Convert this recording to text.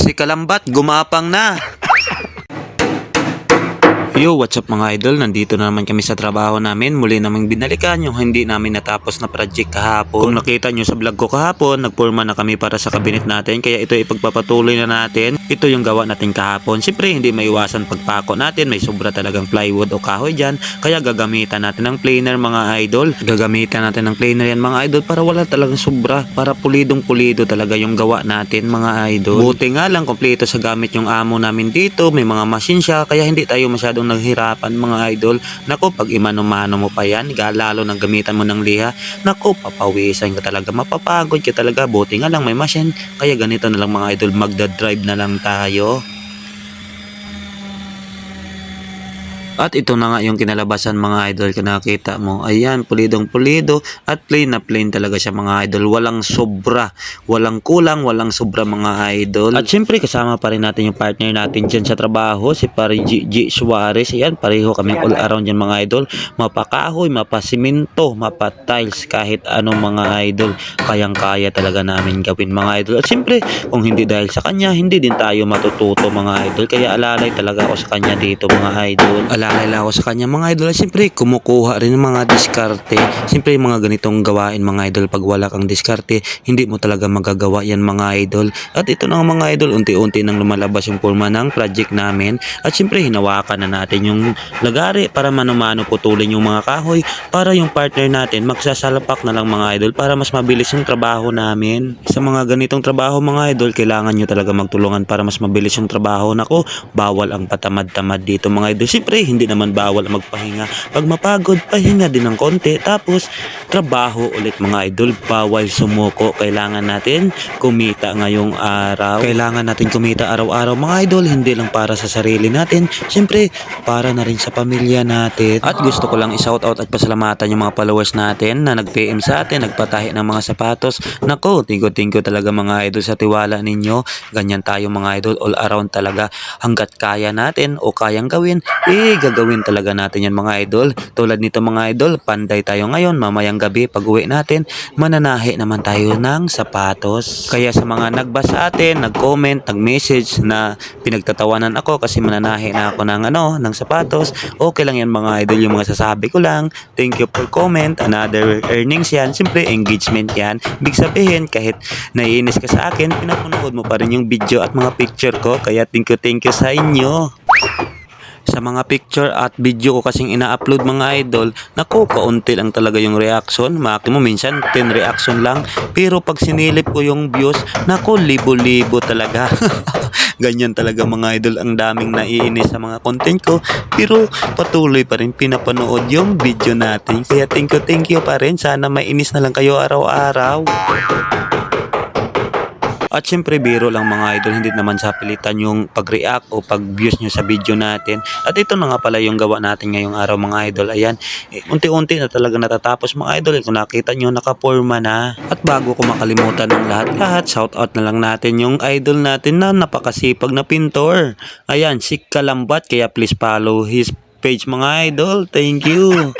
Si Kalambat, gumapang na. Yo, what's up mga idol? Nandito na naman kami sa trabaho namin. Muli namang binalikan yung hindi namin natapos na project kahapon. Kung nakita nyo sa vlog ko kahapon, nagpurma na kami para sa kabinet natin. Kaya ito ipagpapatuloy na natin. Ito yung gawa natin kahapon. Siyempre, hindi maiwasan pagpako natin. May sobra talagang plywood o kahoy dyan. Kaya gagamitan natin ng planer mga idol. Gagamitan natin ng planer yan mga idol para wala talagang sobra. Para pulidong pulido talaga yung gawa natin mga idol. Buti nga lang, kompleto sa gamit yung amo namin dito. May mga machine siya. Kaya hindi tayo masyadong naghirapan mga idol. Nako, pag imano-mano mo pa yan, lalo nang gamitan mo ng liha, nako, papawisan ka talaga, mapapagod ka talaga. Buti nga lang may machine, kaya ganito na lang mga idol, magdadrive na lang tayo. At ito na nga yung kinalabasan mga idol, kung nakita mo. Ayan, pulidong pulido at plain na plain talaga siya mga idol. Walang sobra, walang kulang, walang sobra mga idol. At syempre kasama pa rin natin yung partner natin dyan sa trabaho, si Pari G. Suarez. Ayan, pareho kami all around dyan mga idol. Mapakahoy, mapasimento, mapatiles, kahit anong mga idol. Kayang-kaya talaga namin gawin mga idol. At syempre, kung hindi dahil sa kanya, hindi din tayo matututo mga idol. Kaya alalay talaga ako sa kanya dito mga idol. Alalay ako sa kanya mga idol. At siyempre kumukuha rin ng mga diskarte. Siyempre mga ganitong gawain mga idol, pag wala kang diskarte hindi mo talaga magagawa yan mga idol. At ito na mga idol, unti-unti nang lumalabas yung forma ng project namin. At siyempre hinawakan na natin yung lagari para mano-mano putulin yung mga kahoy, para yung partner natin magsasalapak na lang mga idol, para mas mabilis yung trabaho namin. Sa mga ganitong trabaho mga idol, kailangan nyo talaga magtulungan para mas mabilis yung trabaho. Nako, bawal ang patamad-tamad dito mga idol. Siyempre hindi naman bawal magpahinga. Pag mapagod, pahinga din ng konti. Tapos, trabaho ulit mga idol. Bawal sumuko. Kailangan natin kumita ngayong araw. Kailangan natin kumita araw-araw mga idol. Hindi lang para sa sarili natin. Siyempre, para na rin sa pamilya natin. At gusto ko lang i-shout out at pasalamatan yung mga followers natin na nag-PM sa atin, nagpatahi ng mga sapatos. Nako, thank you talaga mga idol sa tiwala ninyo. Ganyan tayo mga idol. All around talaga. Hanggat kaya natin o kayang gawin, gagawin talaga natin yan mga idol. Tulad nito mga idol, panday tayo ngayon, mamayang gabi pag uwi natin, mananahi naman tayo ng sapatos. Kaya sa mga nagbasa atin, nag-comment, nag-message na pinagtatawanan ako kasi mananahi na ako ng sapatos, okay lang yan mga idol, yung mga sasabi ko lang. Thank you for comment, another earnings yan, siyempre engagement yan. Big sabihin, kahit naiinis ka sa akin, pinapanood mo pa rin yung video at mga picture ko, kaya thank you sa inyo. Sa mga picture at video ko kasing ina-upload mga idol, naku, kaunti lang talaga yung reaction. Maximum minsan 10 reaction lang. Pero pag sinilip ko yung views, naku, libo-libo talaga. Ganyan talaga mga idol, ang daming naiinis sa mga content ko. Pero patuloy pa rin pinapanood yung video natin. Kaya thank you pa rin. Sana mainis na lang kayo araw-araw. At syempre biro lang mga idol, hindi naman sa pilitan yung pag-react o pag-views nyo sa video natin. At ito na nga pala yung gawa natin ngayong araw mga idol. Ayan, unti-unti na talaga natatapos mga idol. Kung nakita nyo, nakaporma na. At bago ko makalimutan ng lahat, shout out na lang natin yung idol natin na napakasipag na pintor. Ayan, si Kalambat, kaya please follow his page mga idol. Thank you.